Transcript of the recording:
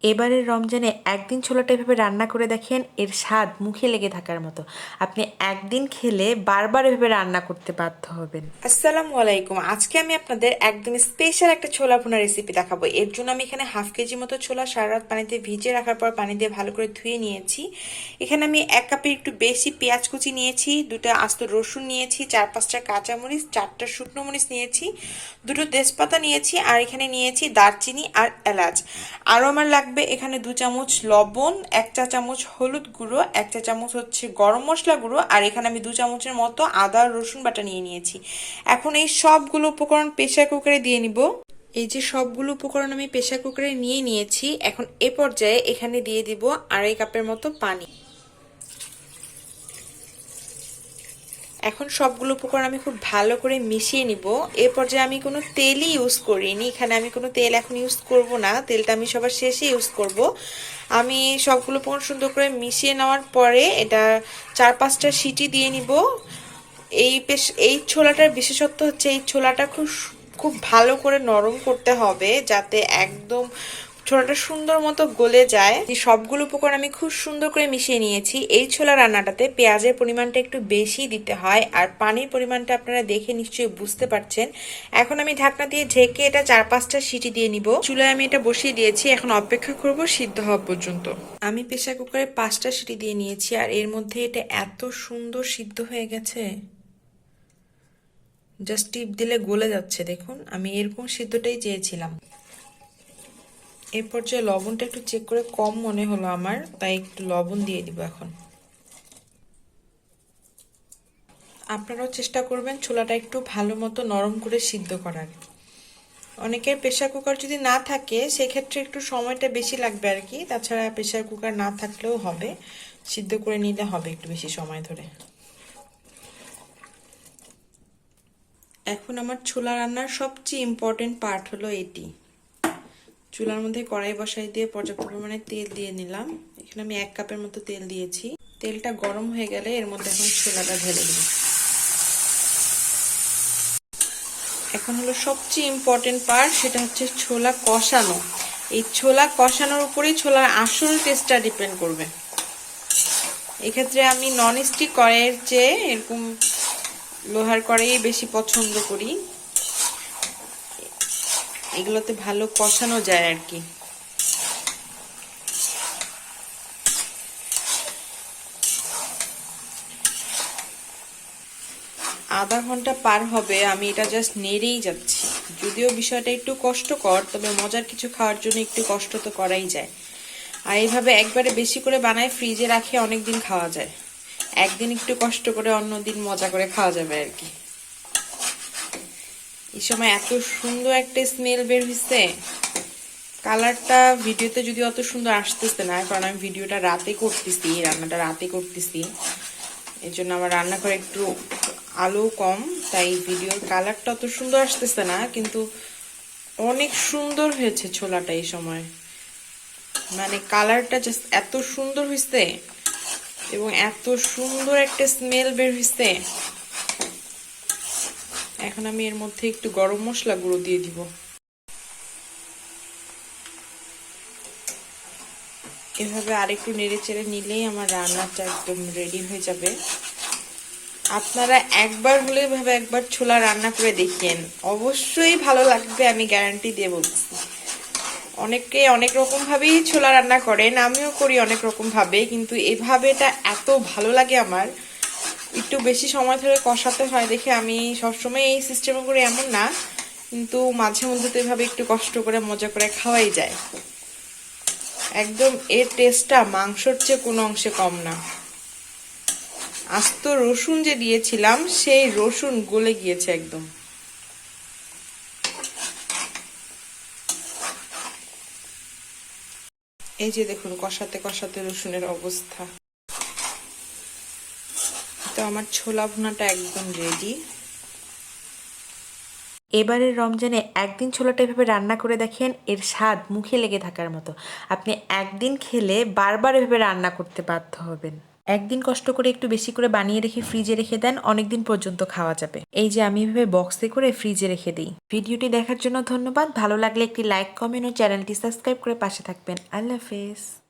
এবারের রমজানে একদিন ছোলাটা এভাবে রান্না করে দেখেন, এর স্বাদ মুখে লেগে থাকার মতো। আপনি একদিন খেলে বারবার এভাবে রান্না করতে বাধ্য হবেন। আসসালামু আলাইকুম। আজকে আমি আপনাদের একদম স্পেশাল একটা ছোলা ভুনা রেসিপি দেখাবো। এর জন্য আমি এখানে হাফ কেজি মতো ছোলা সারা রাত পানিতে ভিজিয়ে রাখার পর পানি দিয়ে ভালো করে ধুয়ে নিয়েছি। এখানে আমি 1 কাপের একটু বেশি পেঁয়াজ কুচি নিয়েছি, 2টা আস্ত রসুন নিয়েছি, 4-5টা কাঁচামরিচ, 4টা শুকনো মরিচ নিয়েছি, 2টো তেজপাতা নিয়েছি, আর এখানে নিয়েছি দারচিনি আর এলাচ। আরও আমার লাগবে এখানে 2 চামচ লবণ, 1 চা চামচ হলুদ গুঁড়ো, 1 চা চামচ হচ্ছে গরম মশলা গুঁড়ো, আর এখানে আমি 2 চামচের মতো আদা রসুন বাটা নিয়ে নিয়েছি। এখন এই সবগুলো উপকরণ প্রেসার কুকারে দিয়ে নিব। এই যে সবগুলো উপকরণ আমি প্রেসার কুকারে নিয়ে নিয়েছি। এখন এ পর্যায়ে এখানে দিয়ে দিব 2.5 কাপের মতো পানি। এখন সবগুলো উপকরণ আমি খুব ভালো করে মিশিয়ে নিব। এ পর্যায়ে আমি কোনো তেলই ইউজ করিনি, এখানে আমি কোনো তেল এখন ইউজ করব না, তেলটা আমি সবার শেষে ইউজ করব। আমি সবগুলো উপকরণ সুন্দর করে মিশিয়ে নেওয়ার পরে এটা 4-5টা সিটি দিয়ে নিব। এই ছোলাটার বিশেষত্ব হচ্ছে এই ছোলাটা খুব খুব ভালো করে নরম করতে হবে, যাতে একদম ছোলাটা সুন্দর মতো গলে যায়। এই সবগুলো উপকরণ আমি খুব সুন্দর করে মিশিয়ে নিয়েছি। এই ছোলা রান্নাটাতে পেঁয়াজের পরিমাণটা একটু বেশি দিতে হয়, আর পানির পরিমাণটা আপনারা দেখে নিশ্চয়ই বুঝতে পারছেন। এখন আমি ঢাকনা দিয়ে ঢেকে এটা 4-5টা সিটি দিয়ে নিব। চুলায় আমি এটা বসিয়ে দিয়েছি, এখন অপেক্ষা করব সিদ্ধ হওয়া পর্যন্ত। আমি প্রেসার কুকারে 5টা সিটি দিয়ে নিয়েছি, আর এর মধ্যে এটা এত সুন্দর সিদ্ধ হয়ে গেছে, জাস্ট টিপ দিলে গলে যাচ্ছে। দেখুন, আমি এরকম সিদ্ধটাই চেয়েছিলাম। এই পর্যায়ে লবণটা একটু চেক করে কম মনে হলো আমার, তাই একটু লবণ দিয়ে দিব। এখন আপনারাও চেষ্টা করবেন ছোলাটা একটু ভালো মতো নরম করে সিদ্ধ করার। অনেকের প্রেসার কুকার যদি না থাকে সেক্ষেত্রে একটু সময়টা বেশি লাগবে আর কি, তাছাড়া প্রেসার কুকার না থাকলেও হবে, সিদ্ধ করে নিলে হবে একটু বেশি সময় ধরে। এখন আমার ছোলা রান্নার সবচেয়ে ইম্পর্টেন্ট পার্ট হলো এটি। চুলার মধ্যে কড়াই বসাই দিয়ে পর্যাপ্ত পরিমাণে তেল দিয়ে নিলাম। এখানে আমি 1 কাপের মতো তেল দিয়েছি। তেলটা গরম হয়ে গেলে এর মধ্যে এখন ছোলাটা ঢেলে দেব। এখন হলো সবচেয়ে ইম্পর্টেন্ট পার্ট, সেটা হচ্ছে ছোলা কষানো। এই ছোলা কষানোর উপরেই ছোলার আসল টেস্টটা ডিপেন্ড করবে। এক্ষেত্রে আমি ননস্টিক কড়াইয়ের চেয়ে এরকম লোহার কড়াই বেশি পছন্দ করি, এগুলোতে ভালো কষানো যায় আর কি। আধা ঘন্টা পার হবে, আমি এটা জাস্ট নেড়েই যাচ্ছি। যদিও বিষয়টা একটু কষ্টকর, তবে মজার কিছু খাওয়ার জন্য একটু কষ্ট তো করাই যায়। আর এইভাবে একবারে বেশি করে বানায় ফ্রিজে রাখে অনেকদিন খাওয়া যায়। একদিন একটু কষ্ট করে অন্যদিন মজা করে খাওয়া যাবে আর কি। এই সময় এত সুন্দর একটা স্মেল বের হয়েছে। কালারটা ভিডিওতে যদি অত সুন্দর আসতেছে না, কারণ আমি ভিডিওটা রাতে করতেছি, রান্নাটা রাতে করতেছি, এই জন্য আমার রান্নাঘরে একটু আলো কম, তাই ভিডিওর কালারটা অত সুন্দর আসতেছে না, কিন্তু অনেক সুন্দর হয়েছে ছোলাটা এই সময়। মানে কালারটা জাস্ট এত সুন্দর হয়েছে এবং এত সুন্দর একটা স্মেল বের হয়েছে। এখন আমি এর মধ্যে একটু গরম মশলা গুঁড়ো দিয়ে দিব। এভাবে আরেকটু নেড়ে চেড়ে নিলেই আমার রান্নাটা একদম রেডি হয়ে যাবে। আপনারা একবার হলে এভাবে একবার ছোলা রান্না করে দেখেন, অবশ্যই ভালো লাগবে, আমি গ্যারান্টি দিয়ে বলছি। অনেকে অনেক রকম ভাবেই ছোলা রান্না করেন, আমিও করি অনেক রকম ভাবে, কিন্তু এভাবে এটা এত ভালো লাগে আমার। একটু বেশি সময় ধরে কষাতে হয় দেখে আমি সবসময় এই সিস্টেমে করি এমন না, কিন্তু মাঝে মধ্যে তো এভাবে একটু কষ্ট করে মজা করে খাওয়াই যায়। একদম এর টেস্টটা মাংসর চেয়ে কোনো অংশে কম না। আস্ত রসুন যে দিয়েছিলাম সেই রসুন গলে গিয়েছে একদম। এই যে দেখুন, কষাতে কষাতে রসুনের অবস্থা। তো আমার ছোলা ভুনাটা একদম রেডি। এবারের রমজানে একদিন ছোলাটা এভাবে রান্না করে দেখেন, এর স্বাদ মুখে লেগে থাকার মতো। আপনি একদিন খেলে বারবার এভাবে রান্না করতে বাধ্য হবেন। একদিন কষ্ট করে একটু বেশি করে বানিয়ে রেখে ফ্রিজে রেখে দেন, অনেকদিন পর্যন্ত খাওয়া যাবে। এই যে আমি এভাবে বক্সে করে ফ্রিজে রেখে দিই। ভিডিওটি দেখার জন্য ধন্যবাদ। ভালো লাগলে একটি লাইক, কমেন্ট ও চ্যানেলটি সাবস্ক্রাইব করে পাশে থাকবেন। আল্লাহ হাফেজ।